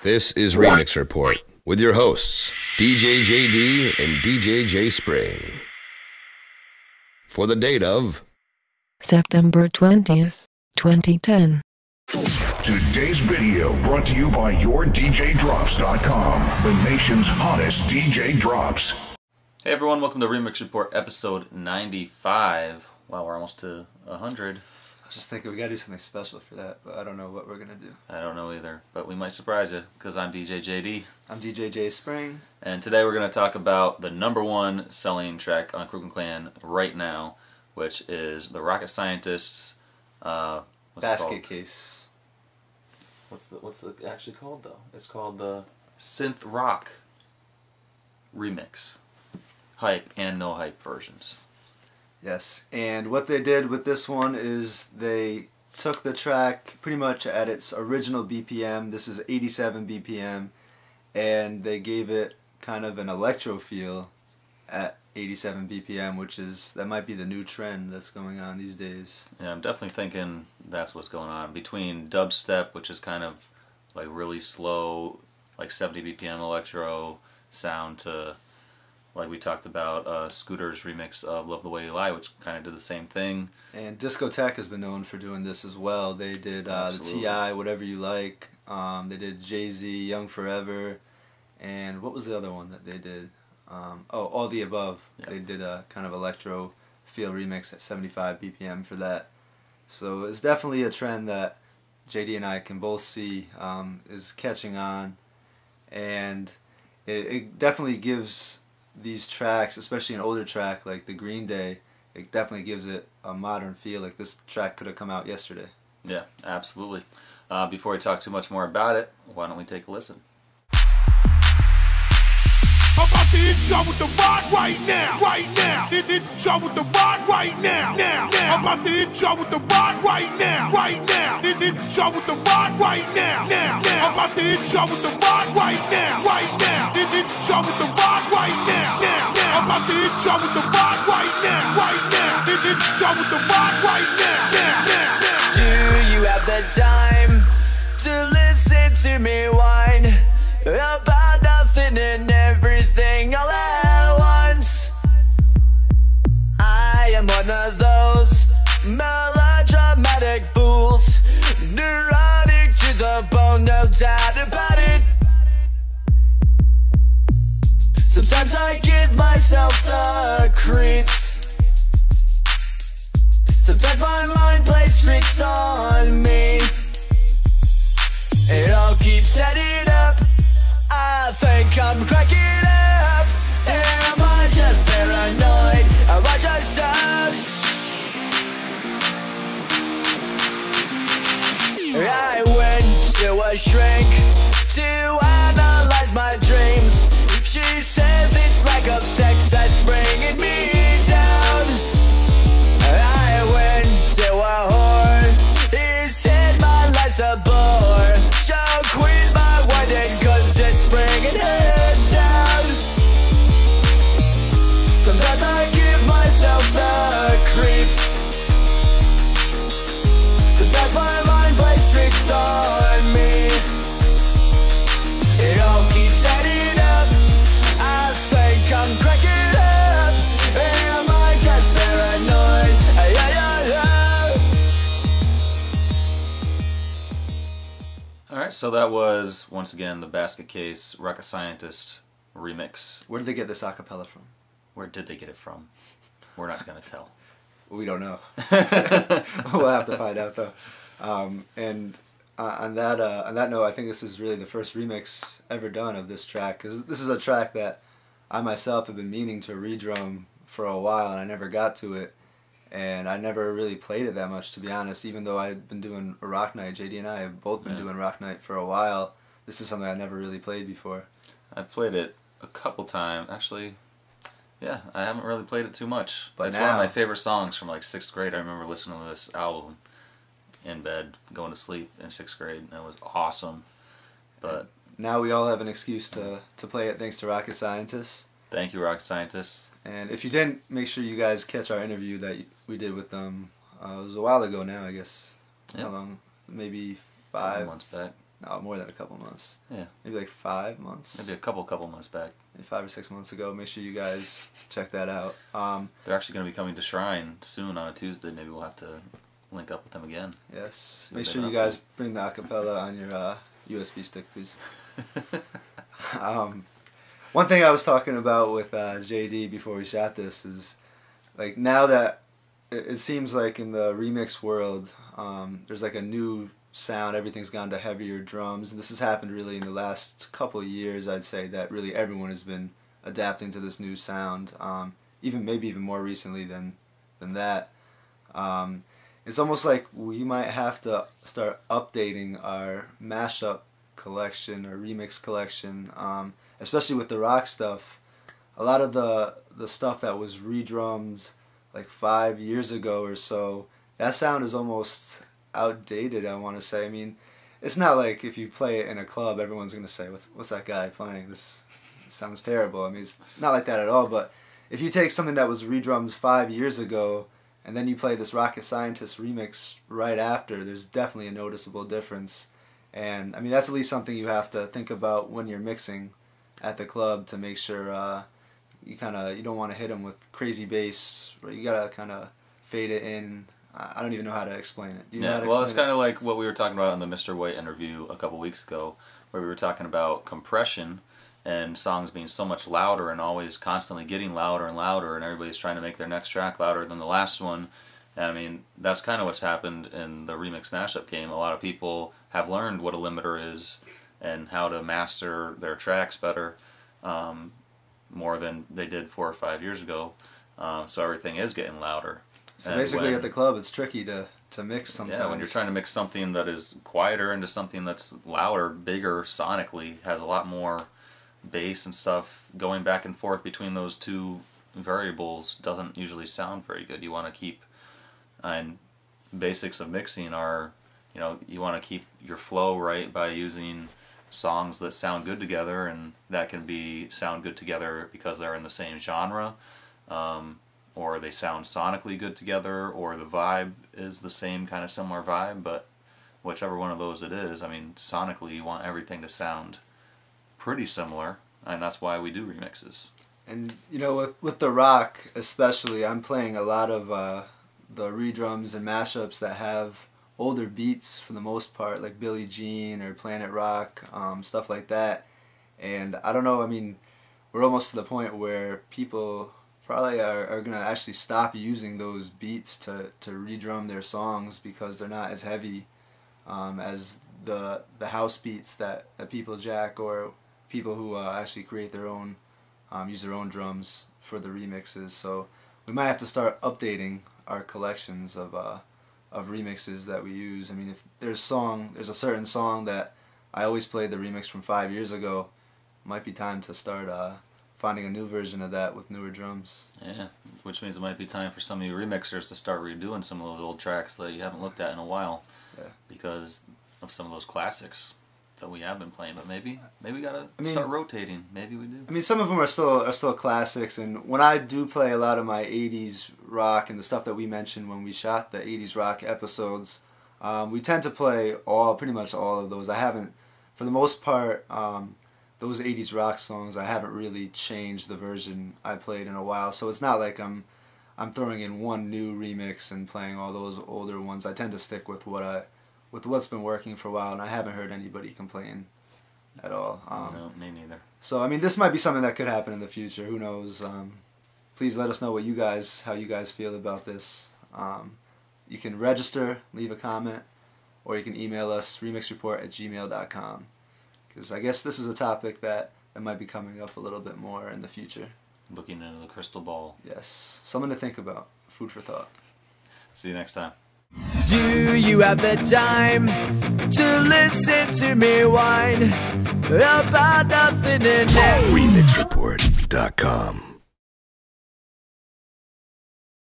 This is Remix Report with your hosts, DJ JD and DJ J Spring. For the date of September 20th, 2010. Today's video brought to you by YourDJDrops.com, the nation's hottest DJ drops. Hey everyone, welcome to Remix Report episode 95. Wow, we're almost to 100. I was just thinking we gotta do something special for that, but I don't know what we're gonna do. I don't know either, but we might surprise you, because I'm DJ JD. I'm DJ J Spring. And today we're going to talk about the #1 selling track on Crook and Clan right now, which is the Rocket Scientists' Basket Case. What's it actually called though? It's called the Synthrock remix. Hype and no hype versions. Yes, and what they did with this one is they took the track pretty much at its original BPM. This is 87 BPM, and they gave it kind of an electro feel at 87 BPM, that might be the new trend that's going on these days. Yeah, I'm definitely thinking that's what's going on. Between dubstep, which is kind of like really slow, like 70 BPM electro sound, to like we talked about Scooter's remix of Love the Way You Lie, which kind of did the same thing. And Discotheque has been known for doing this as well. They did the T.I. Whatever You Like. They did Jay-Z, Young Forever. And what was the other one that they did? All the Above. Yep. They did a kind of electro feel remix at 75 BPM for that. So it's definitely a trend that JD and I can both see is catching on. And it definitely gives these tracks, especially an older track like the Green Day, it definitely gives it a modern feel. Like this track could have come out yesterday. Yeah, absolutely. Before we talk too much more about it, why don't we take a listen? I'm about to hit y'all with the rock right now, right now. Hit y'all with the rock right now, now. I'm about to hit y'all with the rock right now, right now. Hit y'all with the rock right now, now. I'm about to hit y'all with the rock right now, right now. Hit y'all with the rock right now, now. I'm about to hit y'all with the rock right now, right now. Hit y'all with the rock right now, now. Do you have the time to listen to me whine about nothing and everything all at once? I am one of those melodramatic fools, neurotic to the bone, no doubt about it. Sometimes I give myself the creeps. Sometimes my mind plays tricks on me. It all keeps adding up. I think I'm cracking up. Am I just paranoid? Am I just stuck? I went to a shrink to analyze my dreams. She says it's lack of sex that's bringing me down. I went to a whore. He said my life's a bore. So quit my wedding, cause it's bringing her down. Sometimes I give myself the creeps. Sometimes my mind plays tricks on me. It all keeps adding up. I think I'm cracking up. Am I just paranoid? Alright, so that was, once again, the Basket Case Rocket Scientist remix. Where did they get this acapella from? Where did they get it from? We're not going to tell. We don't know. We'll have to find out though. And on that note, I think this is really the first remix ever done of this track, because this is a track that I myself have been meaning to redrum for a while, and I never got to it, and I never really played it that much, to be honest. Even though I've been doing a rock night, JD and I have both been doing rock night for a while. This is something I never really played before. I've played it a couple times, actually. Yeah, I haven't really played it too much. But it's now, one of my favorite songs from like 6th grade. I remember listening to this album in bed, going to sleep in 6th grade, and it was awesome. But now we all have an excuse to play it thanks to Rocket Scientists. Thank you, Rocket Scientists. And if you didn't, make sure you guys catch our interview that we did with them. It was a while ago now, I guess. Yep. How long? Maybe 5 months back. no, more than a couple months. Yeah. Maybe like 5 months. Maybe a couple months back. Maybe 5 or 6 months ago. Make sure you guys check that out. They're actually going to be coming to Shrine soon on a Tuesday. Maybe we'll have to link up with them again. Yes. Make sure you guys bring the acapella on your USB stick, please. One thing I was talking about with JD before we shot this is, like, now that it seems like in the remix world, there's like a new sound. Everything's gone to heavier drums, and this has happened really in the last couple of years. I'd say that really everyone has been adapting to this new sound, maybe even more recently than that. It's almost like we might have to start updating our mashup collection or remix collection, especially with the rock stuff. A lot of the stuff that was redrummed like 5 years ago or so, that sound is almost outdated, I want to say. I mean, it's not like if you play it in a club, everyone's going to say, what's that guy playing? This sounds terrible. I mean, it's not like that at all, but if you take something that was redrummed 5 years ago and then you play this Rocket Scientist remix right after, there's definitely a noticeable difference. And I mean, that's at least something you have to think about when you're mixing at the club, to make sure you don't want to hit them with crazy bass. You gotta kind of fade it in. I don't even know how to explain it. Do you know how to well, it's explain kind of like what we were talking about in the Mr. White interview a couple weeks ago, where we were talking about compression and songs being so much louder and always constantly getting louder and louder, and everybody's trying to make their next track louder than the last one. And I mean, that's kind of what's happened in the remix mashup game. A lot of people have learned what a limiter is and how to master their tracks better, more than they did 4 or 5 years ago. So everything is getting louder. So basically at the club it's tricky to mix sometimes. Yeah, when you're trying to mix something that is quieter into something that's louder, bigger sonically, has a lot more bass and stuff, going back and forth between those two variables doesn't usually sound very good. You want to keep, and basics of mixing are, you want to keep your flow right by using songs that sound good together, and that can be sound good together because they're in the same genre, or they sound sonically good together, or the vibe is the same kind of similar vibe. But whichever one of those it is, I mean, sonically you want everything to sound pretty similar, and that's why we do remixes. And with the rock especially, I'm playing a lot of the redrums and mashups that have older beats for the most part, like Billie Jean or Planet Rock, stuff like that. And I don't know, I mean, we're almost to the point where people probably are going to actually stop using those beats to redrum their songs because they're not as heavy as the house beats that people jack, or people who actually create their own, use their own drums for the remixes. So we might have to start updating our collections of remixes that we use. I mean, if there's a certain song that I always played the remix from 5 years ago, it might be time to start finding a new version of that with newer drums. Yeah, which means it might be time for some of you remixers to start redoing some of those old tracks that you haven't looked at in a while, because of some of those classics that we have been playing. But maybe we gotta start rotating. Maybe we do. I mean, some of them are still classics, and when I do play a lot of my 80s rock and the stuff that we mentioned when we shot the 80s rock episodes, we tend to play pretty much all of those. I haven't, for the most part, those 80s rock songs, I haven't really changed the version I played in a while. So it's not like I'm throwing in one new remix and playing all those older ones. I tend to stick with what's been working for a while, and I haven't heard anybody complain at all. No, me neither. So I mean, this might be something that could happen in the future. Who knows? Please let us know how you guys feel about this. You can register, leave a comment, or you can email us remixreport@gmail.com. Because I guess this is a topic that might be coming up a little bit more in the future. Looking into the crystal ball. Yes, something to think about. Food for thought. See you next time. Do you have the time to listen to me whine about nothing and remixreport.com